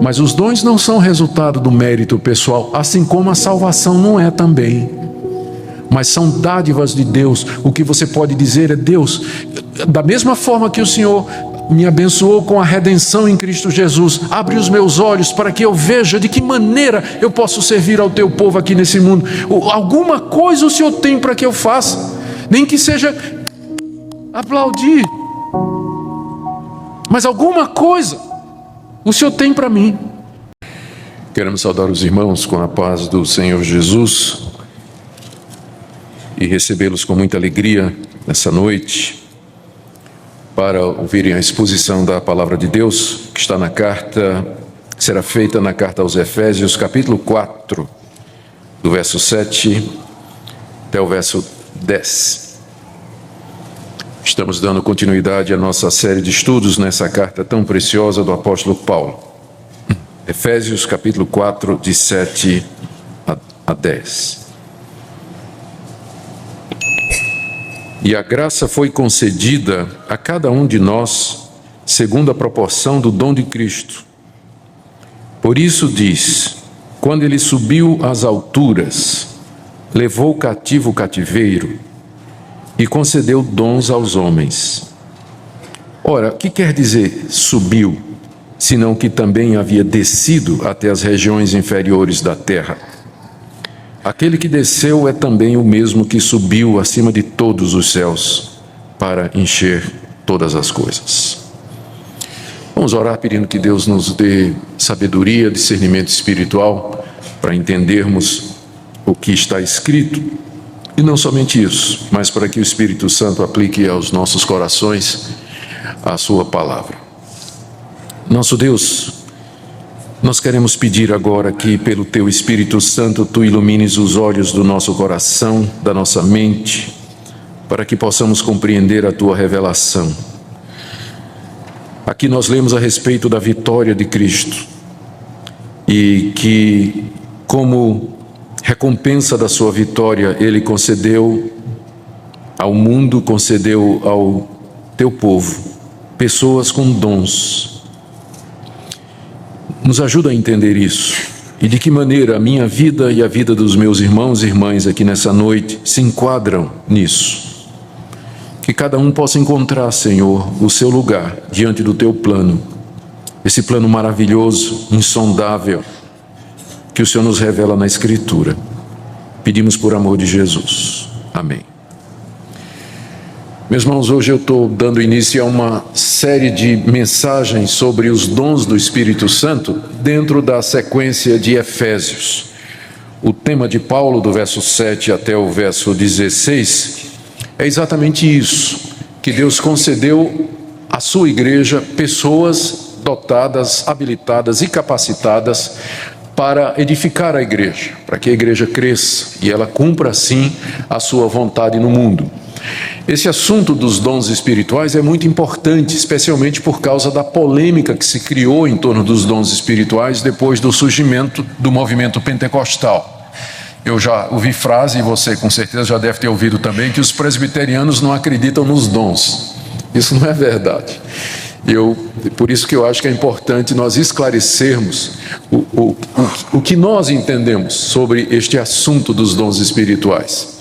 Mas os dons não são resultado do mérito pessoal, assim como a salvação não é também. Mas são dádivas de Deus. O que você pode dizer é: Deus, da mesma forma que o Senhor me abençoou com a redenção em Cristo Jesus, abre os meus olhos para que eu veja de que maneira eu posso servir ao teu povo aqui nesse mundo. Alguma coisa o Senhor tem para que eu faça, nem que seja aplaudir, mas alguma coisa o Senhor tem para mim. Queremos saudar os irmãos com a paz do Senhor Jesus e recebê-los com muita alegria nessa noite para ouvirem a exposição da palavra de Deus que está na carta, que será feita na carta aos Efésios, capítulo 4, do verso 7 até o verso 10. Estamos dando continuidade à nossa série de estudos nessa carta tão preciosa do apóstolo Paulo. Efésios capítulo 4, de 7 a 10. E a graça foi concedida a cada um de nós, segundo a proporção do dom de Cristo. Por isso diz: quando ele subiu às alturas, levou cativo o cativeiro e concedeu dons aos homens. Ora, o que quer dizer subiu, senão que também havia descido até as regiões inferiores da terra? Aquele que desceu é também o mesmo que subiu acima de todos os céus para encher todas as coisas. Vamos orar pedindo que Deus nos dê sabedoria, discernimento espiritual para entendermos o que está escrito. E não somente isso, mas para que o Espírito Santo aplique aos nossos corações a sua palavra. Nosso Deus, nós queremos pedir agora que pelo Teu Espírito Santo Tu ilumines os olhos do nosso coração, da nossa mente, para que possamos compreender a Tua revelação. Aqui nós lemos a respeito da vitória de Cristo e que, como recompensa da sua vitória, Ele concedeu ao mundo, concedeu ao Teu povo pessoas com dons. Nos ajuda a entender isso e de que maneira a minha vida e a vida dos meus irmãos e irmãs aqui nessa noite se enquadram nisso. Que cada um possa encontrar, Senhor, o seu lugar diante do Teu plano, esse plano maravilhoso, insondável, que o Senhor nos revela na Escritura. Pedimos por amor de Jesus. Amém. Meus irmãos, hoje eu estou dando início a uma série de mensagens sobre os dons do Espírito Santo dentro da sequência de Efésios. O tema de Paulo, do verso 7 até o verso 16, é exatamente isso, que Deus concedeu à sua igreja pessoas dotadas, habilitadas e capacitadas para edificar a igreja, para que a igreja cresça e ela cumpra assim a sua vontade no mundo. Esse assunto dos dons espirituais é muito importante, especialmente por causa da polêmica que se criou em torno dos dons espirituais depois do surgimento do movimento pentecostal. Eu já ouvi frase, e você com certeza já deve ter ouvido também, que os presbiterianos não acreditam nos dons. Isso não é verdade. Por isso que eu acho que é importante nós esclarecermos o que nós entendemos sobre este assunto dos dons espirituais.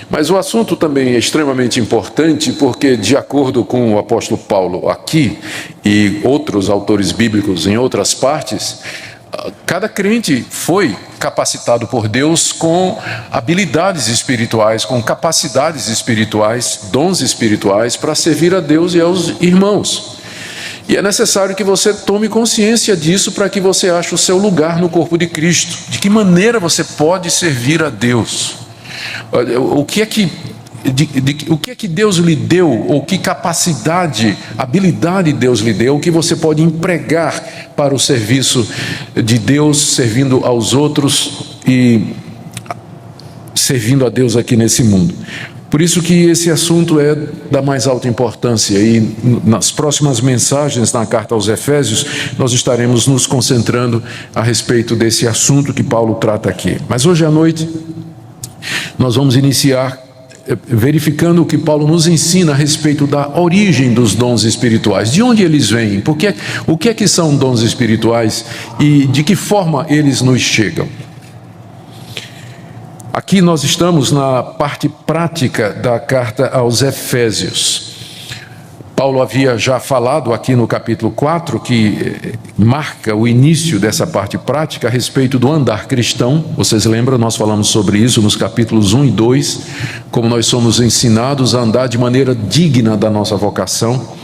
Mas o assunto também é extremamente importante porque, de acordo com o apóstolo Paulo aqui e outros autores bíblicos em outras partes, cada crente foi capacitado por Deus com habilidades espirituais, com capacidades espirituais, dons espirituais para servir a Deus e aos irmãos. E é necessário que você tome consciência disso para que você ache o seu lugar no corpo de Cristo. De que maneira você pode servir a Deus? O que é que Deus lhe deu, ou que capacidade, habilidade Deus lhe deu, que você pode empregar para o serviço de Deus, servindo aos outros e servindo a Deus aqui nesse mundo. Por isso que esse assunto é da mais alta importância e nas próximas mensagens na carta aos Efésios nós estaremos nos concentrando a respeito desse assunto que Paulo trata aqui. Mas hoje à noite nós vamos iniciar verificando o que Paulo nos ensina a respeito da origem dos dons espirituais. De onde eles vêm? O que é que são dons espirituais e de que forma eles nos chegam? Aqui nós estamos na parte prática da carta aos Efésios. Paulo havia já falado aqui no capítulo 4, que marca o início dessa parte prática a respeito do andar cristão. Vocês lembram, nós falamos sobre isso nos capítulos 1 e 2, como nós somos ensinados a andar de maneira digna da nossa vocação.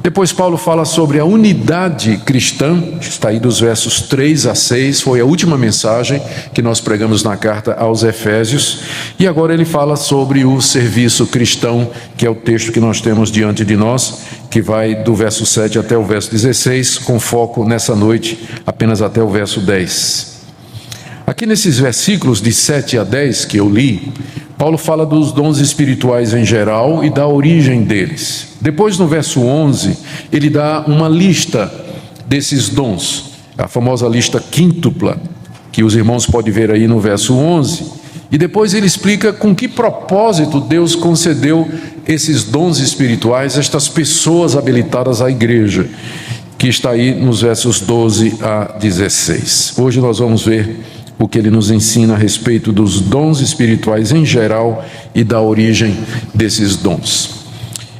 Depois Paulo fala sobre a unidade cristã, está aí dos versos 3 a 6, foi a última mensagem que nós pregamos na carta aos Efésios, e agora ele fala sobre o serviço cristão, que é o texto que nós temos diante de nós, que vai do verso 7 até o verso 16, com foco nessa noite apenas até o verso 10. Aqui nesses versículos de 7 a 10 que eu li, Paulo fala dos dons espirituais em geral e da origem deles. Depois, no verso 11, ele dá uma lista desses dons, a famosa lista quíntupla, que os irmãos podem ver aí no verso 11. E depois ele explica com que propósito Deus concedeu esses dons espirituais a estas pessoas habilitadas à igreja, que está aí nos versos 12 a 16. Hoje nós vamos ver o que ele nos ensina a respeito dos dons espirituais em geral e da origem desses dons.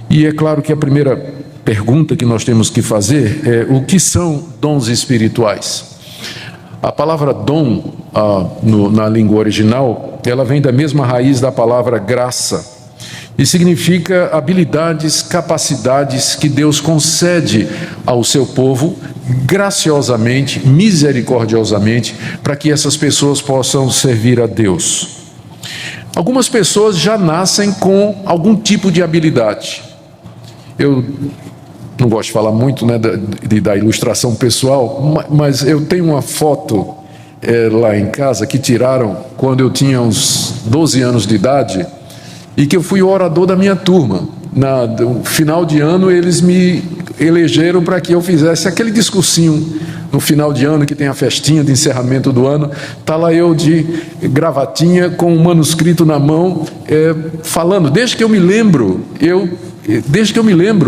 E é claro que a primeira pergunta que nós temos que fazer é: o que são dons espirituais? A palavra dom, na língua original, ela vem da mesma raiz da palavra graça, e significa habilidades, capacidades que Deus concede ao seu povo graciosamente, misericordiosamente, para que essas pessoas possam servir a Deus. Algumas pessoas já nascem com algum tipo de habilidade. Eu não gosto de falar muito, né, da ilustração pessoal, mas eu tenho uma foto lá em casa que tiraram quando eu tinha uns 12 anos de idade, e que eu fui o orador da minha turma. No final de ano, eles me elegeram para que eu fizesse aquele discursinho no final de ano, que tem a festinha de encerramento do ano. Está lá eu de gravatinha, com um manuscrito na mão, falando. Desde que eu me lembro,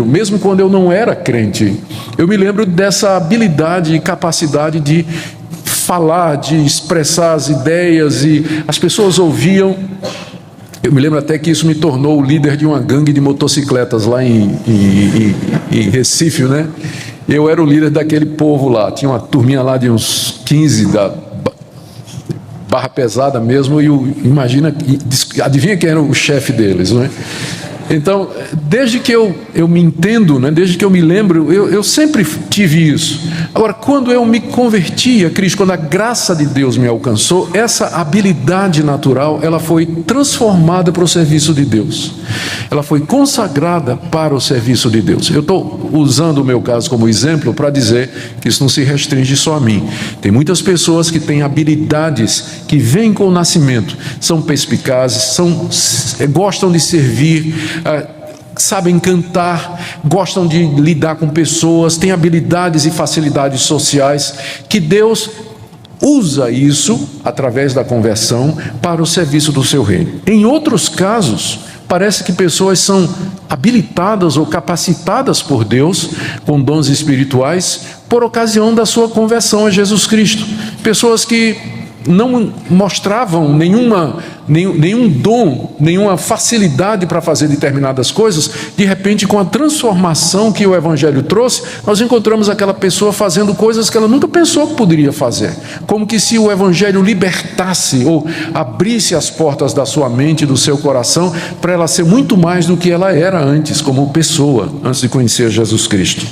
mesmo quando eu não era crente, eu me lembro dessa habilidade e capacidade de falar, de expressar as ideias, e as pessoas ouviam. Eu me lembro até que isso me tornou o líder de uma gangue de motocicletas lá em Recife, né? Eu era o líder daquele povo lá. Tinha uma turminha lá de uns 15 da barra pesada mesmo, e adivinha quem era o chefe deles, não é? Então, desde que eu me entendo, né, desde que eu me lembro, eu sempre tive isso. Agora, quando eu me converti a Cristo, quando a graça de Deus me alcançou, essa habilidade natural, ela foi transformada para o serviço de Deus. Ela foi consagrada para o serviço de Deus. Eu estou usando o meu caso como exemplo para dizer que isso não se restringe só a mim. Tem muitas pessoas que têm habilidades que vêm com o nascimento, são perspicazes, gostam de servir, sabem cantar, gostam de lidar com pessoas, têm habilidades e facilidades sociais, que Deus usa isso, através da conversão, para o serviço do seu reino. Em outros casos, parece que pessoas são habilitadas ou capacitadas por Deus com dons espirituais por ocasião da sua conversão a Jesus Cristo. Pessoas que não mostravam nenhum dom, nenhuma facilidade para fazer determinadas coisas. De repente, com a transformação que o Evangelho trouxe, nós encontramos aquela pessoa fazendo coisas que ela nunca pensou que poderia fazer, como que se o Evangelho libertasse ou abrisse as portas da sua mente, do seu coração, para ela ser muito mais do que ela era antes, como pessoa, antes de conhecer Jesus Cristo.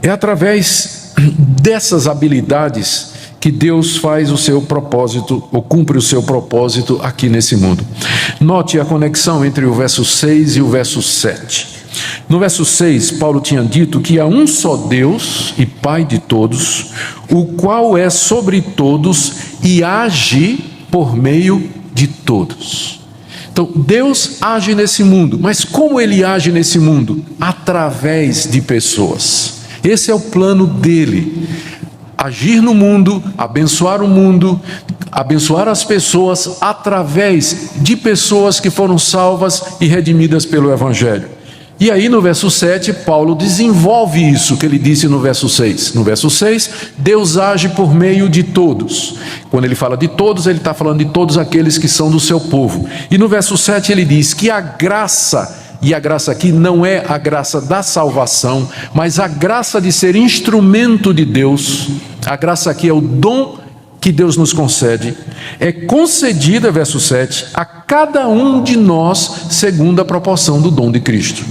É através dessas habilidades que Deus faz o seu propósito, ou cumpre o seu propósito aqui nesse mundo. Note a conexão entre o verso 6 e o verso 7. No verso 6, Paulo tinha dito que há um só Deus e Pai de todos, o qual é sobre todos e age por meio de todos. Então, Deus age nesse mundo, mas como Ele age nesse mundo? Através de pessoas. Esse é o plano dele. Agir no mundo, abençoar o mundo, abençoar as pessoas através de pessoas que foram salvas e redimidas pelo Evangelho. E aí no verso 7, Paulo desenvolve isso que ele disse no verso 6. No verso 6, Deus age por meio de todos. Quando ele fala de todos, ele está falando de todos aqueles que são do seu povo. E no verso 7 ele diz que a graça, e a graça aqui não é a graça da salvação, mas a graça de ser instrumento de Deus, a graça aqui é o dom que Deus nos concede, é concedida, verso 7, a cada um de nós segundo a proporção do dom de Cristo.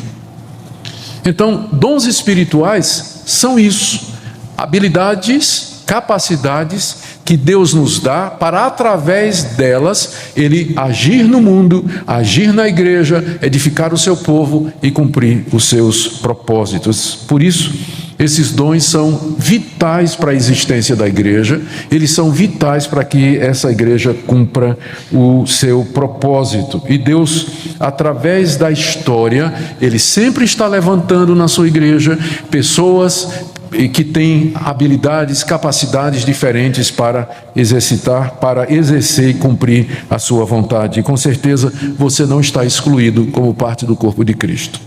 Então, dons espirituais são isso, habilidades, capacidades que Deus nos dá para, através delas, Ele agir no mundo, agir na igreja, edificar o seu povo e cumprir os seus propósitos. Por isso, esses dons são vitais para a existência da igreja, eles são vitais para que essa igreja cumpra o seu propósito. E Deus, através da história, Ele sempre está levantando na sua igreja pessoas que têm habilidades, capacidades diferentes para exercitar, para exercer e cumprir a sua vontade. E com certeza você não está excluído como parte do corpo de Cristo.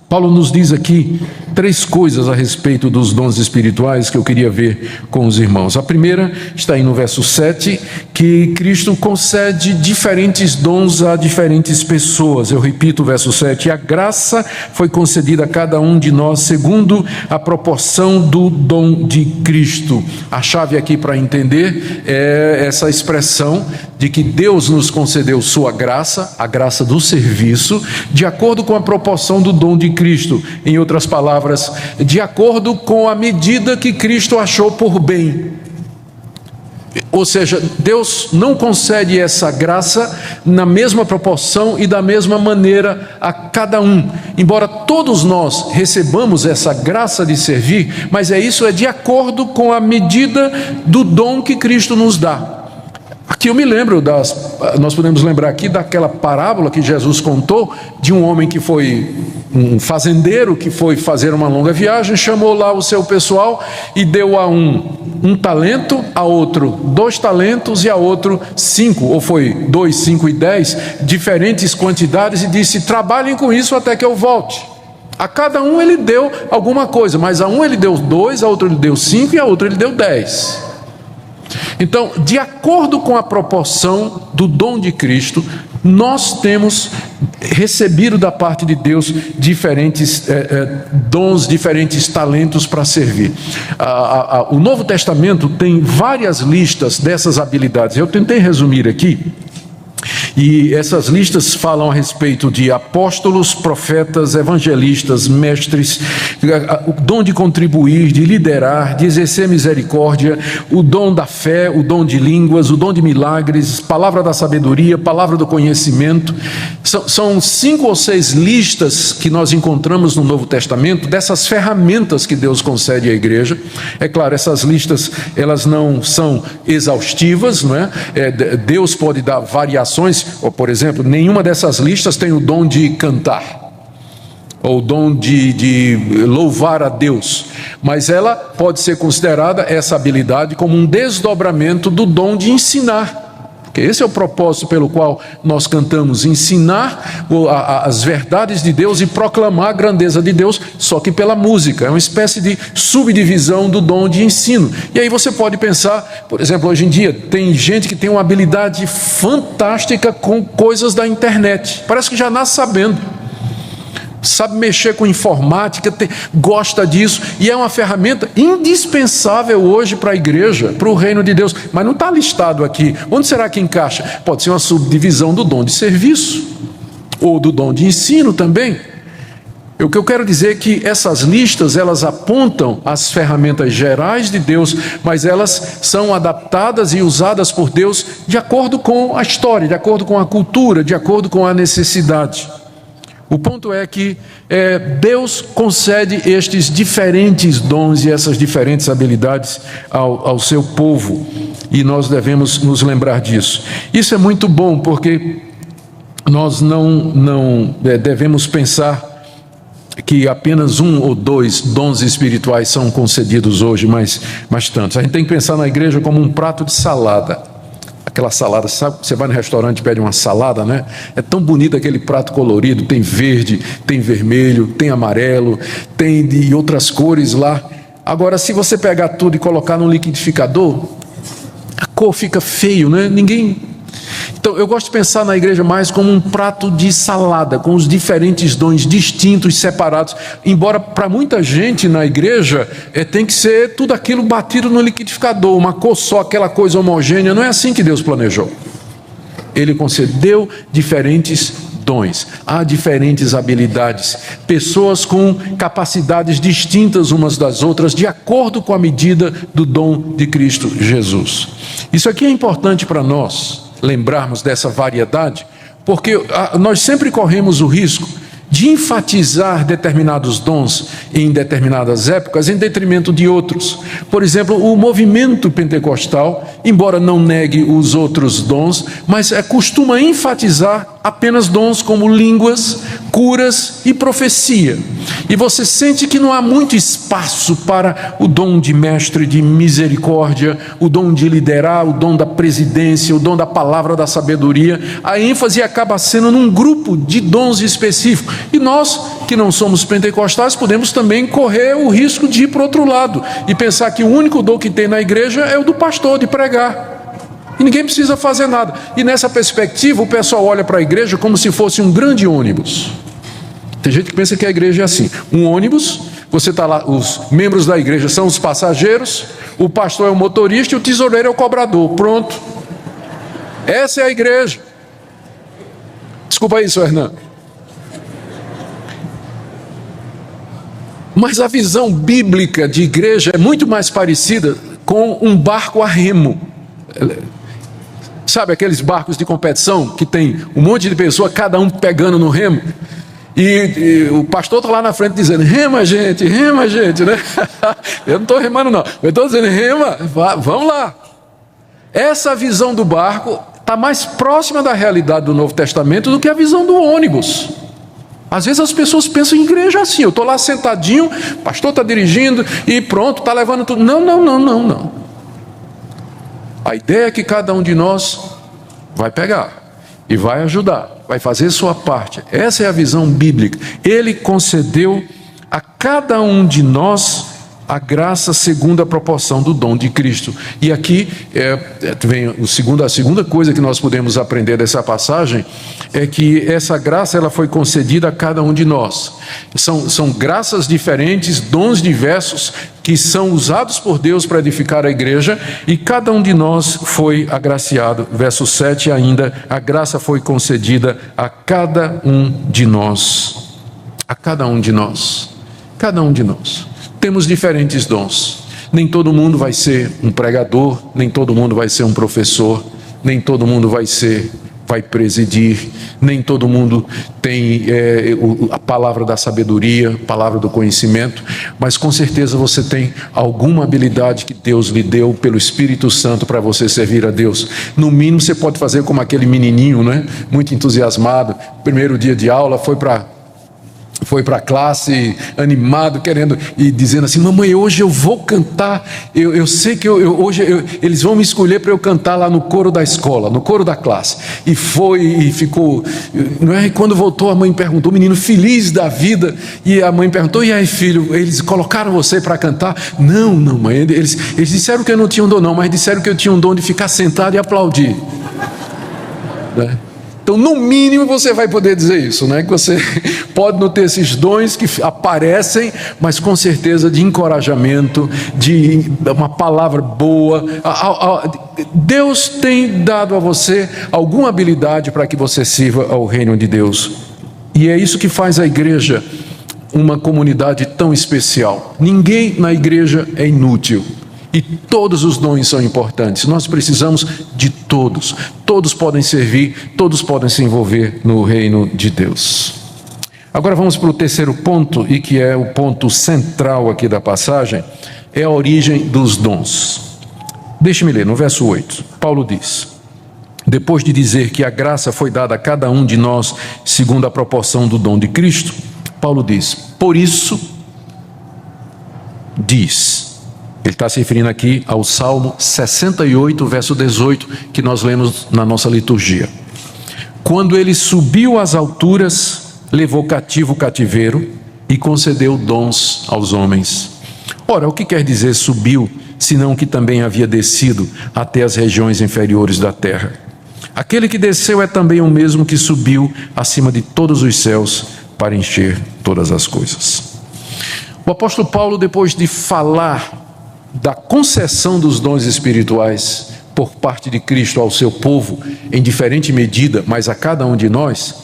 Paulo nos diz aqui 3 coisas a respeito dos dons espirituais que eu queria ver com os irmãos. A primeira está aí no verso 7, que Cristo concede diferentes dons a diferentes pessoas. Eu repito o verso 7, a graça foi concedida a cada um de nós segundo a proporção do dom de Cristo. A chave aqui para entender é essa expressão de que Deus nos concedeu sua graça, a graça do serviço, de acordo com a proporção do dom de Cristo. Em outras palavras, de acordo com a medida que Cristo achou por bem. Ou seja, Deus não concede essa graça na mesma proporção e da mesma maneira a cada um. Embora todos nós recebamos essa graça de servir, mas isso é de acordo com a medida do dom que Cristo nos dá. Aqui eu me lembro nós podemos lembrar aqui daquela parábola que Jesus contou de um homem que foi um fazendeiro que foi fazer uma longa viagem, chamou lá o seu pessoal e deu a um talento, a outro 2 talentos e a outro 5, ou foi 2, 5 e 10, diferentes quantidades, e disse: trabalhem com isso até que eu volte. A cada um ele deu alguma coisa, mas a um ele deu 2, a outro ele deu 5 e a outro ele deu 10. Então, de acordo com a proporção do dom de Cristo, nós temos recebido da parte de Deus diferentes dons, diferentes talentos para servir. O Novo Testamento tem várias listas dessas habilidades. Eu tentei resumir aqui. E essas listas falam a respeito de apóstolos, profetas, evangelistas, mestres, o dom de contribuir, de liderar, de exercer misericórdia, o dom da fé, o dom de línguas, o dom de milagres, palavra da sabedoria, palavra do conhecimento. São 5 ou 6 listas que nós encontramos no Novo Testamento dessas ferramentas que Deus concede à igreja. É claro, essas listas elas não são exaustivas, não é? Deus pode dar variações. Ou, por exemplo, nenhuma dessas listas tem o dom de cantar, ou o dom de louvar a Deus, mas ela pode ser considerada, essa habilidade, como um desdobramento do dom de ensinar. Porque esse é o propósito pelo qual nós cantamos: ensinar as verdades de Deus e proclamar a grandeza de Deus, só que pela música. É uma espécie de subdivisão do dom de ensino. E aí você pode pensar, por exemplo, hoje em dia tem gente que tem uma habilidade fantástica com coisas da internet, parece que já nasce sabendo, sabe mexer com informática, gosta disso, e é uma ferramenta indispensável hoje para a igreja, para o reino de Deus, mas não está listado aqui. Onde será que encaixa? Pode ser uma subdivisão do dom de serviço, ou do dom de ensino também. O que eu quero dizer é que essas listas, elas apontam as ferramentas gerais de Deus, mas elas são adaptadas e usadas por Deus de acordo com a história, de acordo com a cultura, de acordo com a necessidade. O ponto é que Deus concede estes diferentes dons e essas diferentes habilidades ao seu povo, e nós devemos nos lembrar disso. Isso é muito bom, porque nós não devemos pensar que apenas 1 ou 2 dons espirituais são concedidos hoje, mas tantos. A gente tem que pensar na igreja como um prato de salada. aquela salada, sabe? Você vai no restaurante e pede uma salada, né? É tão bonito aquele prato colorido, tem verde, tem vermelho, tem amarelo, tem de outras cores lá. Agora, se você pegar tudo e colocar no liquidificador, a cor fica feio, né? Então, eu gosto de pensar na igreja mais como um prato de salada, com os diferentes dons distintos, separados. Embora para muita gente na igreja tem que ser tudo aquilo batido no liquidificador, uma cor só, aquela coisa homogênea. Não é assim que Deus planejou. Ele concedeu diferentes dons, há diferentes habilidades, pessoas com capacidades distintas umas das outras, de acordo com a medida do dom de Cristo Jesus. Isso aqui é importante para nós lembrarmos dessa variedade, porque nós sempre corremos o risco de enfatizar determinados dons em determinadas épocas em detrimento de outros. Por exemplo, o movimento pentecostal, embora não negue os outros dons, mas costuma enfatizar apenas dons como línguas, curas e profecia. E você sente que não há muito espaço para o dom de mestre de misericórdia, o dom de liderar, o dom da presidência, o dom da palavra da sabedoria. A ênfase acaba sendo num grupo de dons específicos. E nós, que não somos pentecostais, podemos também correr o risco de ir para o outro lado e pensar que o único dom que tem na igreja é o do pastor, de pregar. E ninguém precisa fazer nada. E nessa perspectiva, o pessoal olha para a igreja como se fosse um grande ônibus. Tem gente que pensa que a igreja é assim: um ônibus, você está lá, os membros da igreja são os passageiros, o pastor é o motorista e o tesoureiro é o cobrador. Pronto. Essa é a igreja. Desculpa aí, senhor Hernando. Mas a visão bíblica de igreja é muito mais parecida com um barco a remo. Sabe aqueles barcos de competição que tem um monte de pessoas, cada um pegando no remo? E o pastor está lá na frente dizendo: rema gente, né? Eu não estou remando não, eu estou dizendo: rema, vamos lá. Essa visão do barco está mais próxima da realidade do Novo Testamento do que a visão do ônibus. Às vezes as pessoas pensam em igreja assim: eu estou lá sentadinho, o pastor está dirigindo e pronto, está levando tudo. Não. A ideia é que cada um de nós vai pegar e vai ajudar, vai fazer sua parte. Essa é a visão bíblica. Ele concedeu a cada um de nós a graça segundo a proporção do dom de Cristo. E aqui vem a segunda coisa que nós podemos aprender dessa passagem, é que essa graça ela foi concedida a cada um de nós. São graças diferentes, dons diversos, que são usados por Deus para edificar a igreja, e cada um de nós foi agraciado. Verso 7 ainda: a graça foi concedida a cada um de nós. A cada um de nós. Cada um de nós. Temos diferentes dons. Nem todo mundo vai ser um pregador, nem todo mundo vai ser um professor, nem todo mundo vai presidir, nem todo mundo tem a palavra da sabedoria, a palavra do conhecimento, mas com certeza você tem alguma habilidade que Deus lhe deu pelo Espírito Santo para você servir a Deus. No mínimo você pode fazer como aquele menininho, né? Muito entusiasmado, primeiro dia de aula, foi para a classe animado, querendo e dizendo assim: mamãe, hoje eu vou cantar, eu sei que hoje eles vão me escolher para eu cantar lá no coro da escola, no coro da classe. E foi e ficou, não é? E quando voltou, a mãe perguntou, o menino feliz da vida, e a mãe perguntou: e aí, filho, eles colocaram você para cantar? Não, mãe, eles disseram que eu não tinha um dom não, mas disseram que eu tinha um dom de ficar sentado e aplaudir, né? Então, no mínimo, você vai poder dizer isso, né? Que você pode não ter esses dons que aparecem, mas com certeza de encorajamento, de uma palavra boa. Deus tem dado a você alguma habilidade para que você sirva ao reino de Deus. E é isso que faz a igreja uma comunidade tão especial. Ninguém na igreja é inútil. E todos os dons são importantes. Nós precisamos de todos. Todos podem servir, todos podem se envolver no reino de Deus. Agora vamos para o terceiro ponto, e que é o ponto central aqui da passagem, é a origem dos dons. Deixe-me ler, no verso 8, Paulo diz: depois de dizer que a graça foi dada a cada um de nós segundo a proporção do dom de Cristo, Paulo diz: por isso, diz, Ele está se referindo aqui ao Salmo 68, verso 18, que nós lemos na nossa liturgia. Quando ele subiu às alturas, levou cativo o cativeiro e concedeu dons aos homens. Ora, o que quer dizer subiu, senão que também havia descido até as regiões inferiores da terra? Aquele que desceu é também o mesmo que subiu acima de todos os céus para encher todas as coisas. O apóstolo Paulo, depois de falar da concessão dos dons espirituais por parte de Cristo ao seu povo, em diferente medida, mas a cada um de nós,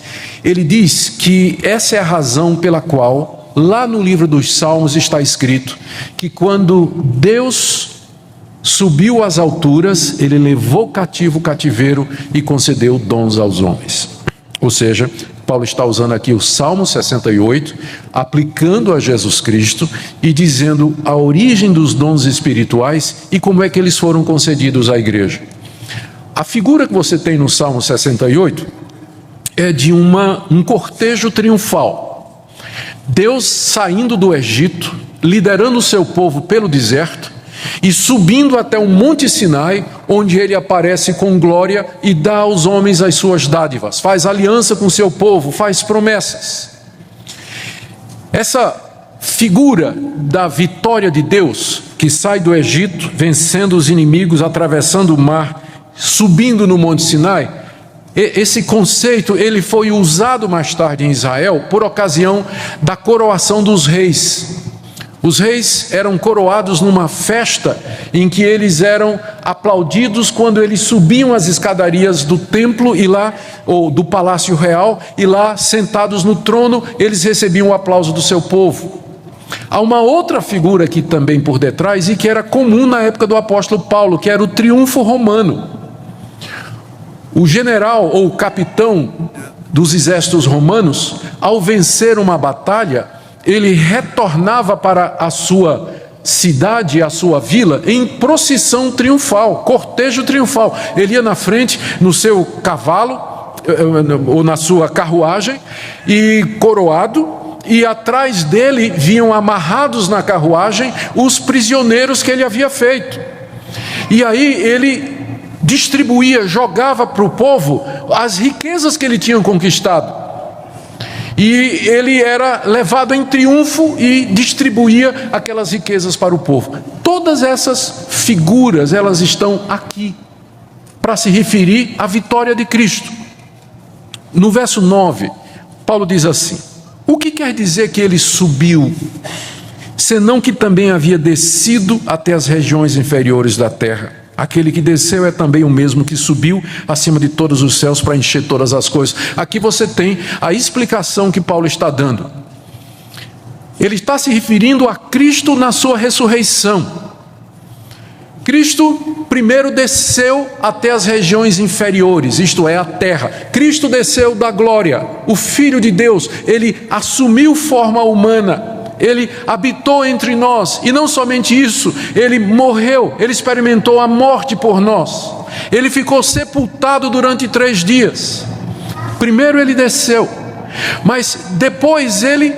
ele diz que essa é a razão pela qual, lá no livro dos Salmos está escrito, que quando Deus subiu às alturas, ele levou cativo o cativeiro e concedeu dons aos homens. Ou seja, Paulo está usando aqui o Salmo 68, aplicando a Jesus Cristo e dizendo a origem dos dons espirituais e como é que eles foram concedidos à igreja. A figura que você tem no Salmo 68 é de um cortejo triunfal. Deus saindo do Egito, liderando o seu povo pelo deserto e subindo até o Monte Sinai, onde ele aparece com glória e dá aos homens as suas dádivas, faz aliança com o seu povo, faz promessas. Essa figura da vitória de Deus, que sai do Egito, vencendo os inimigos, atravessando o mar, subindo no Monte Sinai, esse conceito ele foi usado mais tarde em Israel por ocasião da coroação dos reis. Os reis eram coroados numa festa em que eles eram aplaudidos quando eles subiam as escadarias do templo e lá, ou do palácio real, e lá sentados no trono eles recebiam o aplauso do seu povo. Há uma outra figura aqui também por detrás e que era comum na época do apóstolo Paulo, que era o triunfo romano. O general ou capitão dos exércitos romanos, ao vencer uma batalha, ele retornava para a sua cidade, a sua vila, em procissão triunfal, cortejo triunfal. Ele ia na frente no seu cavalo, ou na sua carruagem, e coroado, e atrás dele vinham amarrados na carruagem os prisioneiros que ele havia feito. E aí ele distribuía, jogava para o povo as riquezas que ele tinha conquistado. E ele era levado em triunfo e distribuía aquelas riquezas para o povo. Todas essas figuras, elas estão aqui para se referir à vitória de Cristo. No verso 9, Paulo diz assim: o que quer dizer que ele subiu, senão que também havia descido até as regiões inferiores da terra? Aquele que desceu é também o mesmo que subiu acima de todos os céus para encher todas as coisas. Aqui você tem a explicação que Paulo está dando. Ele está se referindo a Cristo na sua ressurreição. Cristo primeiro desceu até as regiões inferiores, isto é, a terra. Cristo desceu da glória. O Filho de Deus, ele assumiu forma humana. Ele habitou entre nós, e não somente isso, ele morreu, ele experimentou a morte por nós, ele ficou sepultado durante 3 dias. Primeiro ele desceu, mas depois ele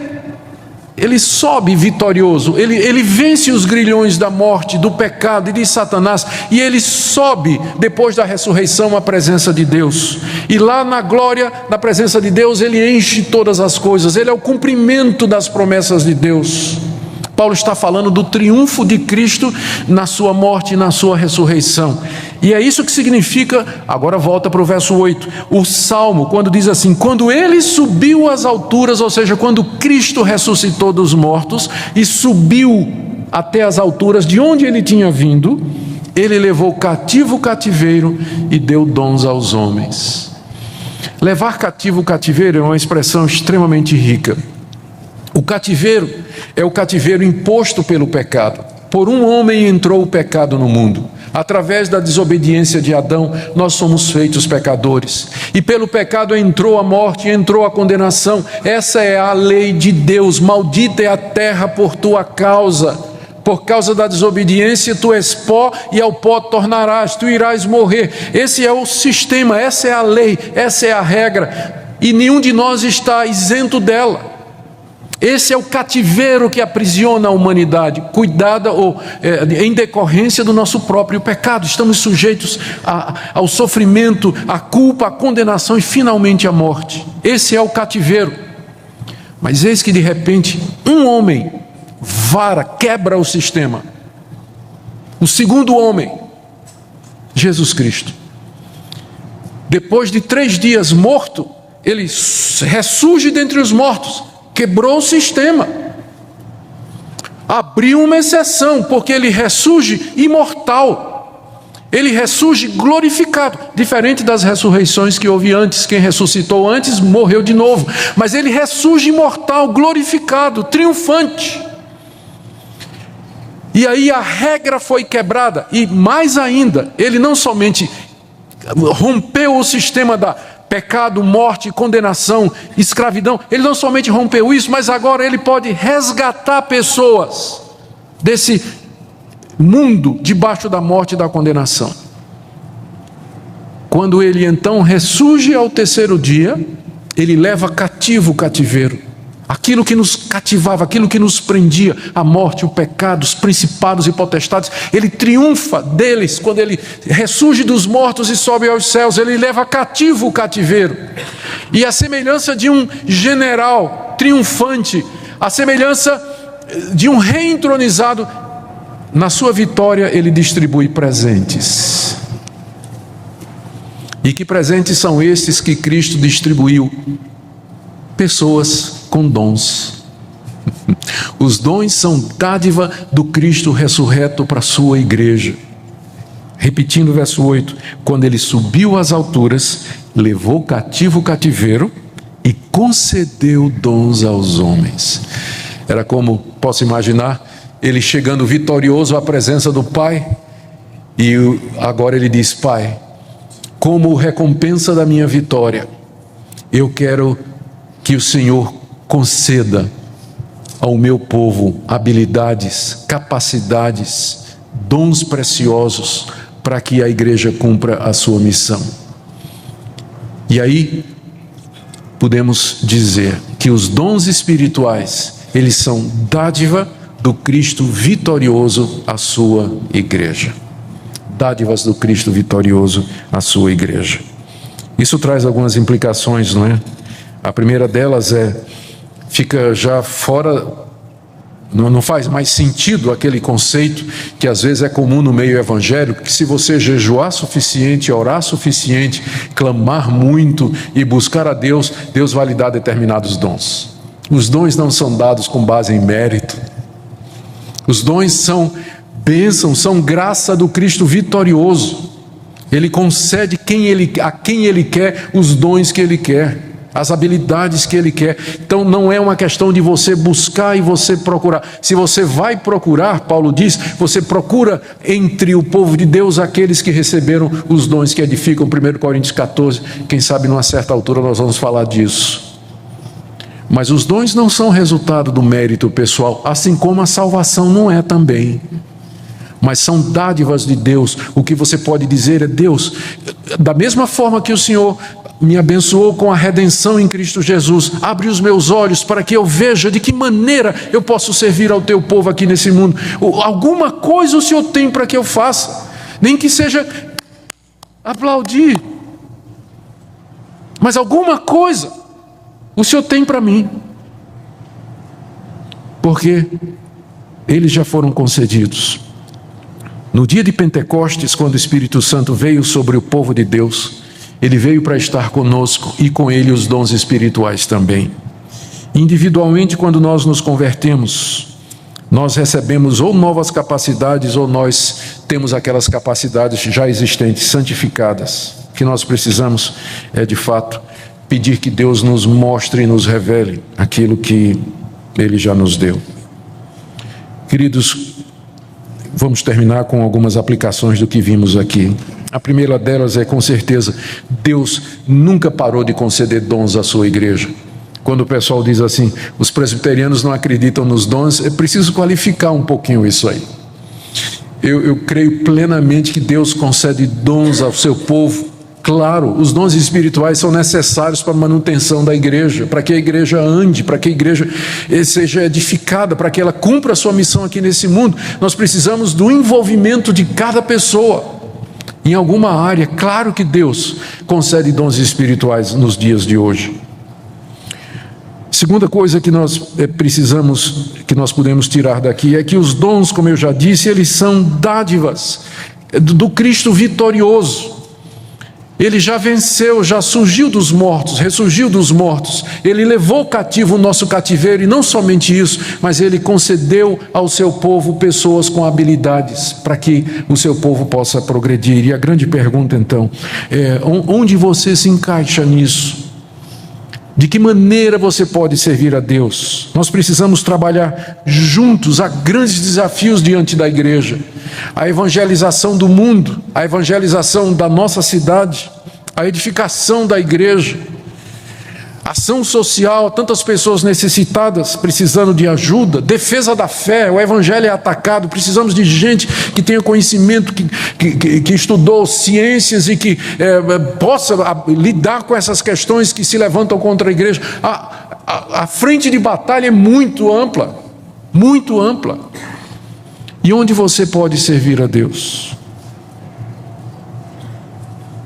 sobe vitorioso, ele vence os grilhões da morte, do pecado e de Satanás, e ele sobe depois da ressurreição à presença de Deus, e lá na glória, na presença de Deus, ele enche todas as coisas, ele é o cumprimento das promessas de Deus. Paulo está falando do triunfo de Cristo na sua morte e na sua ressurreição. E é isso que significa, agora volta para o verso 8, o Salmo, quando diz assim: quando ele subiu às alturas, ou seja, quando Cristo ressuscitou dos mortos e subiu até as alturas de onde ele tinha vindo, ele levou cativo o cativeiro e deu dons aos homens. Levar cativo o cativeiro é uma expressão extremamente rica. O cativeiro é o cativeiro imposto pelo pecado. Por um homem entrou o pecado no mundo. Através da desobediência de Adão, nós somos feitos pecadores. E pelo pecado entrou a morte, entrou a condenação. Essa é a lei de Deus. Maldita é a terra por tua causa. Por causa da desobediência, tu és pó e ao pó tornarás, tu irás morrer. Esse é o sistema, essa é a lei, essa é a regra. E nenhum de nós está isento dela. Esse é o cativeiro que aprisiona a humanidade, cuidada em decorrência do nosso próprio pecado. Estamos sujeitos ao sofrimento, à culpa, à condenação e finalmente à morte. Esse é o cativeiro. Mas eis que de repente um homem quebra o sistema. O segundo homem, Jesus Cristo. Depois de 3 dias morto, ele ressurge dentre os mortos. Quebrou o sistema, abriu uma exceção, porque ele ressurge imortal, ele ressurge glorificado, diferente das ressurreições que houve antes. Quem ressuscitou antes morreu de novo, mas ele ressurge imortal, glorificado, triunfante. E aí a regra foi quebrada, e mais ainda, ele não somente rompeu o sistema da pecado, morte, condenação, escravidão. Ele não somente rompeu isso, mas agora ele pode resgatar pessoas desse mundo debaixo da morte e da condenação. Quando ele então ressurge ao 3º dia, ele leva cativo o cativeiro. Aquilo que nos cativava, aquilo que nos prendia, a morte, o pecado, os principados e potestades, ele triunfa deles. Quando ele ressurge dos mortos e sobe aos céus, ele leva cativo o cativeiro. E a semelhança de um general triunfante, a semelhança de um rei entronizado, na sua vitória ele distribui presentes. E que presentes são esses que Cristo distribuiu? Pessoas com dons. Os dons são dádiva do Cristo ressurreto para a sua igreja. Repetindo o verso 8: quando ele subiu às alturas, levou cativo o cativeiro e concedeu dons aos homens. Era como, posso imaginar, ele chegando vitorioso à presença do Pai, e agora ele diz: Pai, como recompensa da minha vitória, eu quero que o Senhor conceda ao meu povo habilidades, capacidades, dons preciosos, para que a igreja cumpra a sua missão. E aí podemos dizer que os dons espirituais, eles são dádiva do Cristo vitorioso à sua igreja. Dádivas do Cristo vitorioso à sua igreja. Isso traz algumas implicações, não é? A primeira delas fica já fora, não faz mais sentido aquele conceito que às vezes é comum no meio evangélico, que se você jejuar suficiente, orar suficiente, clamar muito e buscar a Deus, Deus vai lhe dar determinados dons. Os dons não são dados com base em mérito. Os dons são bênção, são graça do Cristo vitorioso. Ele concede a quem Ele quer os dons que Ele quer, as habilidades que Ele quer. Então não é uma questão de você buscar e você procurar. Se você vai procurar, Paulo diz, você procura entre o povo de Deus aqueles que receberam os dons que edificam. 1 Coríntios 14, quem sabe numa certa altura nós vamos falar disso. Mas os dons não são resultado do mérito pessoal, assim como a salvação não é também. Mas são dádivas de Deus. O que você pode dizer é: Deus, da mesma forma que o Senhor me abençoou com a redenção em Cristo Jesus, abre os meus olhos para que eu veja de que maneira eu posso servir ao teu povo aqui nesse mundo. Alguma coisa o Senhor tem para que eu faça, nem que seja aplaudir, mas alguma coisa o Senhor tem para mim, porque eles já foram concedidos. No dia de Pentecostes, quando o Espírito Santo veio sobre o povo de Deus, Ele veio para estar conosco, e com Ele os dons espirituais também. Individualmente, quando nós nos convertemos, nós recebemos ou novas capacidades, ou nós temos aquelas capacidades já existentes, santificadas. O que nós precisamos é, de fato, pedir que Deus nos mostre e nos revele aquilo que Ele já nos deu. Queridos, vamos terminar com algumas aplicações do que vimos aqui. A primeira delas é, com certeza, Deus nunca parou de conceder dons à sua igreja. Quando o pessoal diz assim, os presbiterianos não acreditam nos dons, é preciso qualificar um pouquinho isso aí. Eu creio plenamente que Deus concede dons ao seu povo Claro, os dons espirituais são necessários para a manutenção da igreja, para que a igreja ande, para que a igreja seja edificada, para que ela cumpra a sua missão aqui nesse mundo. Nós precisamos do envolvimento de cada pessoa em alguma área. Claro que Deus concede dons espirituais nos dias de hoje. Segunda coisa que nós precisamos, que nós podemos tirar daqui, é que os dons, como eu já disse, eles são dádivas do Cristo vitorioso. Ele já venceu, já surgiu dos mortos, ressurgiu dos mortos. Ele levou cativo o nosso cativeiro, e não somente isso, mas ele concedeu ao seu povo pessoas com habilidades para que o seu povo possa progredir. E a grande pergunta então é: onde você se encaixa nisso? De que maneira você pode servir a Deus? Nós precisamos trabalhar juntos. Há grandes desafios diante da igreja: a evangelização do mundo, a evangelização da nossa cidade, a edificação da igreja, ação social, tantas pessoas necessitadas, precisando de ajuda, defesa da fé, o evangelho é atacado, precisamos de gente que tenha conhecimento, que estudou ciências e que possa lidar com essas questões que se levantam contra a igreja. A frente de batalha é muito ampla, muito ampla. E onde você pode servir a Deus?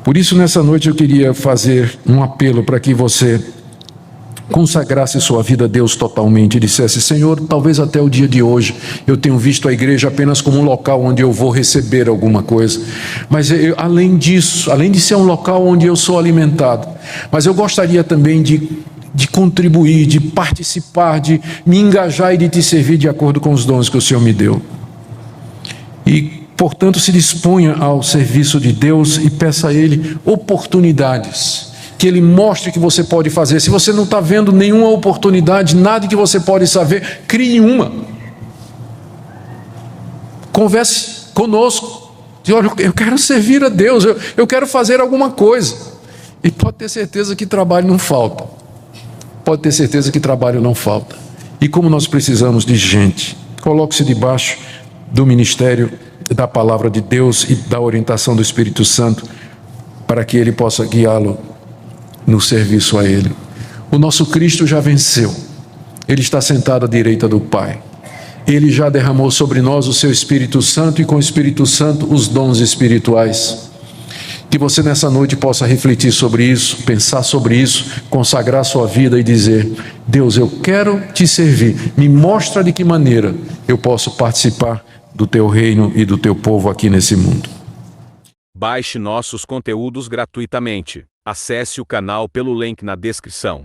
Por isso, nessa noite eu queria fazer um apelo para que você consagrasse sua vida a Deus totalmente e dissesse: Senhor, talvez até o dia de hoje eu tenho visto a igreja apenas como um local onde eu vou receber alguma coisa, mas além disso, além de ser um local onde eu sou alimentado, mas eu gostaria também de contribuir, de participar, de me engajar e de te servir de acordo com os dons que o Senhor me deu. E, portanto, se disponha ao serviço de Deus e peça a Ele oportunidades, que Ele mostre que você pode fazer. Se você não está vendo nenhuma oportunidade, nada que você pode saber, crie uma. Converse conosco. Diz: olha, eu quero servir a Deus, eu quero fazer alguma coisa. E pode ter certeza que trabalho não falta. Pode ter certeza que trabalho não falta. E como nós precisamos de gente, coloque-se debaixo do ministério da palavra de Deus e da orientação do Espírito Santo, para que Ele possa guiá-lo no serviço a Ele. O nosso Cristo já venceu. Ele está sentado à direita do Pai. Ele já derramou sobre nós o seu Espírito Santo, e com o Espírito Santo os dons espirituais. Que você nessa noite possa refletir sobre isso, pensar sobre isso, consagrar sua vida e dizer: Deus, eu quero te servir. Me mostra de que maneira eu posso participar do teu reino e do teu povo aqui nesse mundo. Baixe nossos conteúdos gratuitamente. Acesse o canal pelo link na descrição.